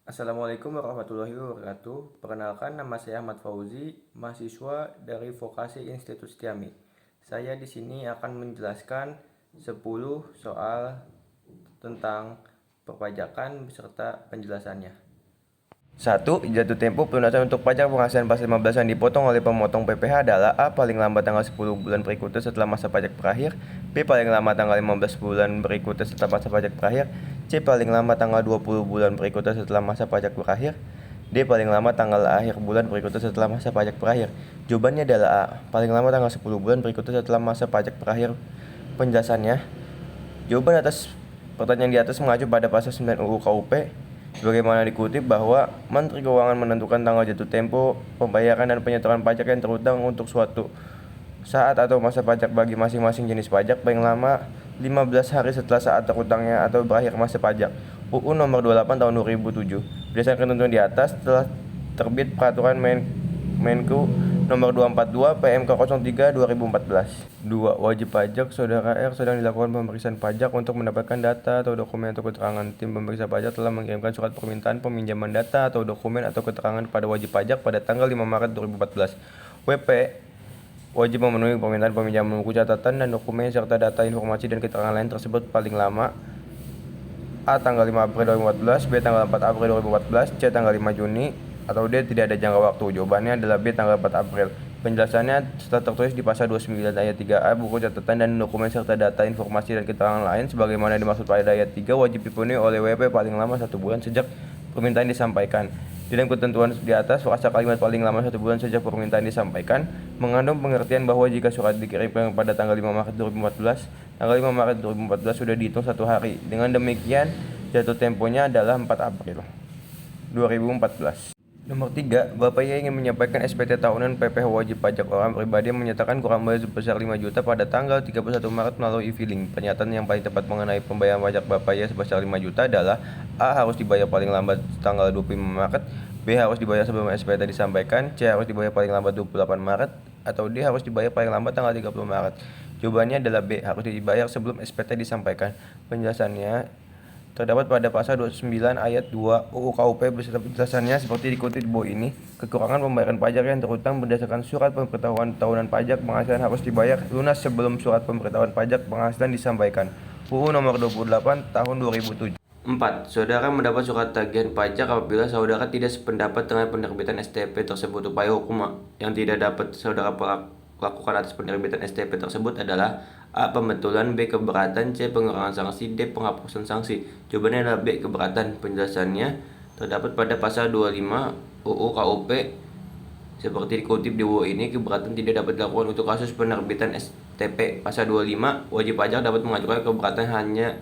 Assalamualaikum warahmatullahi wabarakatuh. Perkenalkan, nama saya Ahmad Fauzi, mahasiswa dari Vokasi Institut Setiami. Saya di sini akan menjelaskan 10 soal tentang perpajakan beserta penjelasannya. 1. Jatuh tempo pelunasan untuk pajak penghasilan pasal 15 yang dipotong oleh pemotong PPh adalah A. Paling lambat tanggal 10 bulan berikutnya setelah masa pajak berakhir. B. Paling lama tanggal 15 bulan berikutnya setelah masa pajak berakhir. C. Paling lama tanggal 20 bulan berikutnya setelah masa pajak berakhir. D. Paling lama tanggal akhir bulan berikutnya setelah masa pajak berakhir. Jawabannya adalah A. Paling lama tanggal 10 bulan berikutnya setelah masa pajak berakhir. Penjelasannya, jawaban atas pertanyaan di atas mengacu pada pasal 9 UU KUP. Sebagaimana dikutip bahwa Menteri Keuangan menentukan tanggal jatuh tempo pembayaran dan penyetoran pajak yang terutang untuk suatu saat atau masa pajak bagi masing-masing jenis pajak paling lama 15 hari setelah saat terutangnya atau berakhir masa pajak. UU Nomor 28 Tahun 2007. Berdasarkan ketentuan di atas, telah terbit Peraturan Menku Nomor 242 PMK 03 2014. 2. Wajib pajak saudara R sedang dilakukan pemeriksaan pajak untuk mendapatkan data atau dokumen atau keterangan. Tim pemeriksa pajak telah mengirimkan surat permintaan peminjaman data atau dokumen atau keterangan kepada wajib pajak pada tanggal 5 Maret 2014. WP wajib memenuhi permintaan peminjaman buku catatan dan dokumen serta data informasi dan keterangan lain tersebut paling lama A. Tanggal 5 April 2014, B. Tanggal 4 April 2014, C. Tanggal 5 Juni, atau D. Tidak ada jangka waktu. Jawabannya adalah B. Tanggal 4 April. Penjelasannya setelah tertulis di pasal 29 ayat 3A buku catatan dan dokumen serta data informasi dan keterangan lain sebagaimana dimaksud pada ayat 3 wajib dipenuhi oleh WP paling lama 1 bulan sejak permintaan disampaikan. Di dalam ketentuan di atas, frasa kalimat paling lama 1 bulan sejak permintaan disampaikan mengandung pengertian bahwa jika surat dikirimkan pada tanggal 5 Maret 2014, tanggal 5 Maret 2014 sudah dihitung 1 hari. Dengan demikian, jatuh temponya adalah 4 April 2014. Nomor 3, Bapak yang ingin menyampaikan SPT tahunan PPh wajib pajak orang pribadi yang menyatakan kurang bayar sebesar 5 juta pada tanggal 31 Maret melalui e-filing. Pernyataan yang paling tepat mengenai pembayaran pajak Bapak ya sebesar 5 juta adalah A. Harus dibayar paling lambat tanggal 25 Maret, B. Harus dibayar sebelum SPT disampaikan, C. Harus dibayar paling lambat 28 Maret, atau D. Harus dibayar paling lambat tanggal 30 Maret. Jawabannya adalah B. Harus dibayar sebelum SPT disampaikan. Penjelasannya terdapat pada pasal 29 ayat 2 UU KUP beserta penjelasannya seperti dikutip di bawah ini. Kekurangan pembayaran pajak yang terutang berdasarkan surat pemberitahuan tahunan pajak penghasilan harus dibayar lunas sebelum surat pemberitahuan pajak penghasilan disampaikan. UU Nomor 28 Tahun 2007. 4. Saudara mendapat surat tagihan pajak apabila saudara tidak sependapat dengan penerbitan STP tersebut. Upaya hukum yang tidak dapat saudara lakukan atas penerbitan STP tersebut adalah A. Pembetulan, B. Keberatan, C. Pengurangan sanksi, D. Penghapusan sanksi. Jawabannya adalah B. Keberatan. Penjelasannya terdapat pada pasal 25 UU KUP seperti dikutip di bawah ini. Keberatan tidak dapat dilakukan untuk kasus penerbitan STP. Pasal 25, wajib pajak dapat mengajukan keberatan hanya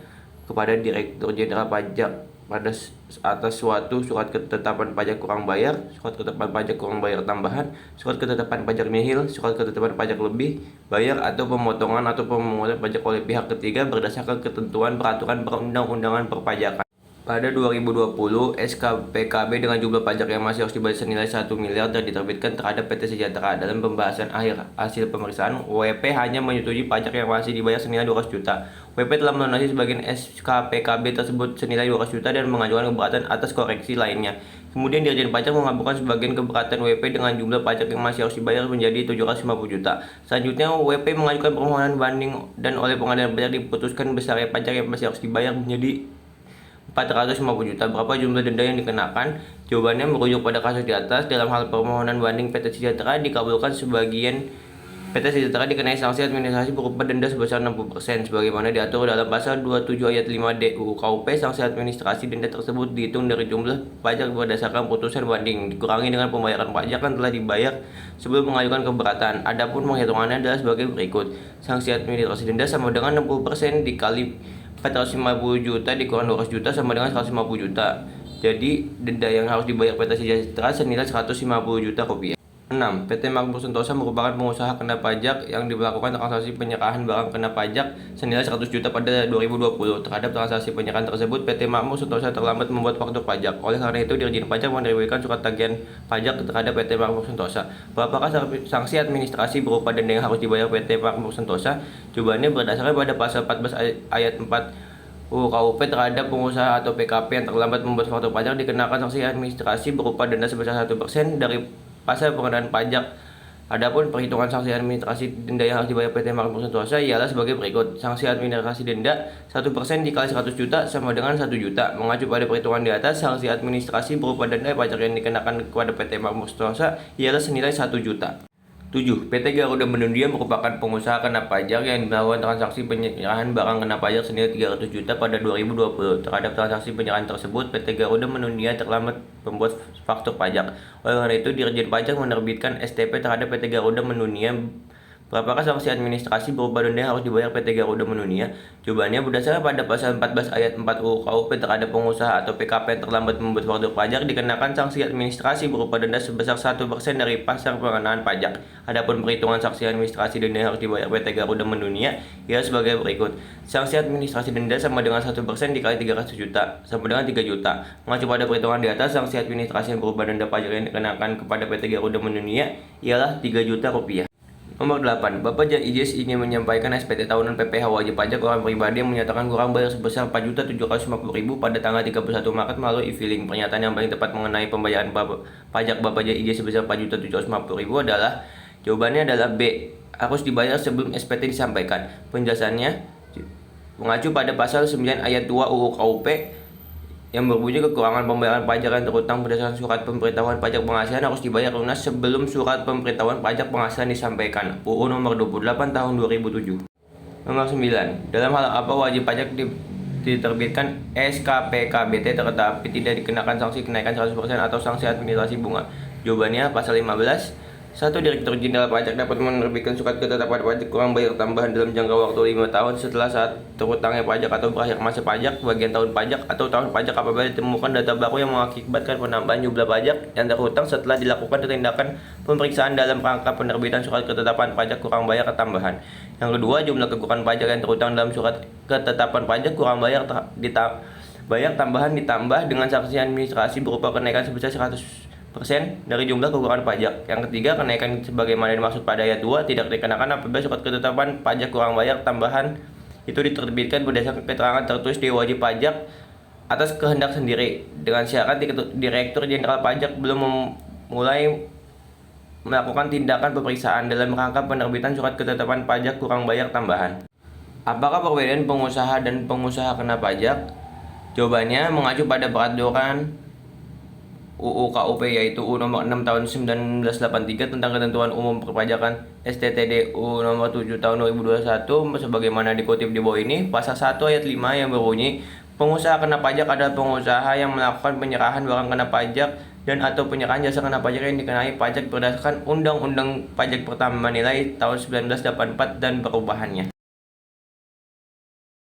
kepada Direktur Jenderal Pajak pada atas suatu surat ketetapan pajak kurang bayar, surat ketetapan pajak kurang bayar tambahan, surat ketetapan pajak nihil, surat ketetapan pajak lebih bayar atau pemotongan atau pemungutan pajak oleh pihak ketiga berdasarkan ketentuan peraturan perundang-undangan perpajakan. Pada 2020, SKPKB dengan jumlah pajak yang masih harus dibayar senilai 1 miliar dan diterbitkan terhadap PT Sejahtera. Dalam pembahasan akhir hasil pemeriksaan, WP hanya menyetujui pajak yang masih dibayar senilai 200 juta. WP telah melunasi sebagian SKPKB tersebut senilai 200 juta dan mengajukan keberatan atas koreksi lainnya. Kemudian Dirjen Pajak mengabulkan sebagian keberatan WP dengan jumlah pajak yang masih harus dibayar menjadi 750 juta. Selanjutnya, WP mengajukan permohonan banding dan oleh Pengadilan Pajak diputuskan besarnya pajak yang masih harus dibayar menjadi 450 juta. Berapa jumlah denda yang dikenakan? Jawabannya merujuk pada kasus di atas. Dalam hal permohonan banding PT Sejahtera dikabulkan sebagian PT Sejahtera dikenai sanksi administrasi berupa denda sebesar 60% sebagaimana diatur dalam pasal 27 ayat 5D UU KUP. Sanksi administrasi denda tersebut dihitung dari jumlah pajak berdasarkan putusan banding dikurangi dengan pembayaran pajak yang telah dibayar sebelum mengajukan keberatan. Adapun penghitungannya adalah sebagai berikut. Sanksi administrasi denda sama dengan 60% dikali 450 juta dikurang 200 juta sama dengan 150 juta. Jadi denda yang harus dibayar PT Sejahtera senilai 150 juta rupiah. 6. PT Makmur Sentosa merupakan pengusaha kena pajak yang melakukan transaksi penyerahan barang kena pajak senilai 100 juta pada 2020. Terhadap transaksi penyerahan tersebut, PT Makmur Sentosa terlambat membuat faktur pajak. Oleh karena itu, Dirjen Pajak menerbitkan surat tagihan pajak terhadap PT Makmur Sentosa. Berapakah sanksi administrasi berupa denda yang harus dibayar PT Makmur Sentosa? Jawabannya berdasarkan pada pasal 14 ayat 4 UU KUP terhadap pengusaha atau PKP yang terlambat membuat faktur pajak dikenakan sanksi administrasi berupa denda sebesar 1% dari pasal pengenaan pajak. Adapun perhitungan sanksi administrasi denda yang harus dibayar PT Makmur Sentosa ialah sebagai berikut. Sanksi administrasi denda 1% dikali 100 juta sama dengan 1 juta. Mengacu pada perhitungan di atas, sanksi administrasi berupa denda pajak yang dikenakan kepada PT Makmur Sentosa ialah senilai 1 juta. 7. PT Garuda Menundia merupakan pengusaha kena pajak yang melakukan transaksi penyerahan barang kena pajak senilai 300 juta pada 2020. Terhadap transaksi penyerahan tersebut, PT Garuda Menundia terlambat membuat faktur pajak. Oleh karena itu, Dirjen Pajak menerbitkan STP terhadap PT Garuda Menundia. Berapakah sanksi administrasi berupa denda yang harus dibayar PT Garuda Menundia? Jawabannya, berdasarkan pada pasal 14 ayat 4 UU KUP terhadap pengusaha atau PKP yang terlambat membuat faktur pajak dikenakan sanksi administrasi berupa denda sebesar 1% dari pasar pengenaan pajak. Adapun perhitungan sanksi administrasi denda yang harus dibayar PT Garuda Menundia ialah sebagai berikut. Sanksi administrasi denda sama dengan 1% dikali 300 juta sama dengan 3 juta. Mengacu pada perhitungan di atas, sanksi administrasi yang berupa denda pajak yang dikenakan kepada PT Garuda Menundia ialah 3 juta rupiah. Nomor 8. Bapak Ijis ingin menyampaikan SPT tahunan PPh wajib pajak orang pribadi yang menyatakan kurang bayar sebesar Rp4.750.000 pada tanggal 31 Maret melalui e-filing. Pernyataan yang paling tepat mengenai pembayaran pajak Bapak Ijis sebesar Rp4.750.000 adalah jawabannya adalah B. Harus dibayar sebelum SPT disampaikan. Penjelasannya mengacu pada pasal 9 ayat 2 UU KUP yang berbunyi kekurangan pembayaran pajak yang terutang berdasarkan surat pemberitahuan pajak penghasilan harus dibayar lunas sebelum surat pemberitahuan pajak penghasilan disampaikan. UU nomor 28 tahun 2007. Nomor 9. Dalam hal apa wajib pajak diterbitkan SKPKBT tetapi tidak dikenakan sanksi kenaikan 100% atau sanksi administrasi bunga? Jawabannya pasal 15. 1. Direktur Jenderal Pajak dapat menerbitkan surat ketetapan pajak kurang bayar tambahan dalam jangka waktu 5 tahun setelah saat terutangnya pajak atau berakhir masa pajak, bagian tahun pajak atau tahun pajak apabila ditemukan data baru yang mengakibatkan penambahan jumlah pajak yang terhutang setelah dilakukan tindakan pemeriksaan dalam rangka penerbitan surat ketetapan pajak kurang bayar tambahan. Yang kedua, jumlah kekurangan pajak yang terhutang dalam surat ketetapan pajak kurang bayar tambahan ditambah dengan sanksi administrasi berupa kenaikan sebesar 100% dari jumlah kekurangan pajak. Yang ketiga, kenaikan sebagaimana dimaksud pada ayat 2 tidak dikenakan apabila surat ketetapan pajak kurang bayar tambahan itu diterbitkan berdasarkan keterangan tertulis di wajib pajak atas kehendak sendiri, dengan syarat Direktur Jenderal Pajak belum mulai melakukan tindakan pemeriksaan dalam rangka penerbitan surat ketetapan pajak kurang bayar tambahan. Apakah perbedaan pengusaha dan pengusaha kena pajak? Jawabannya mengacu pada peraturan UU KUP yaitu UU nomor 6 tahun 1983 tentang ketentuan umum perpajakan STTDU nomor 7 tahun 2021 sebagaimana dikutip di bawah ini. Pasal 1 ayat 5 yang berbunyi pengusaha kena pajak adalah pengusaha yang melakukan penyerahan barang kena pajak dan atau penyerahan jasa kena pajak yang dikenai pajak berdasarkan Undang-Undang Pajak Pertambahan Nilai tahun 1984 dan perubahannya.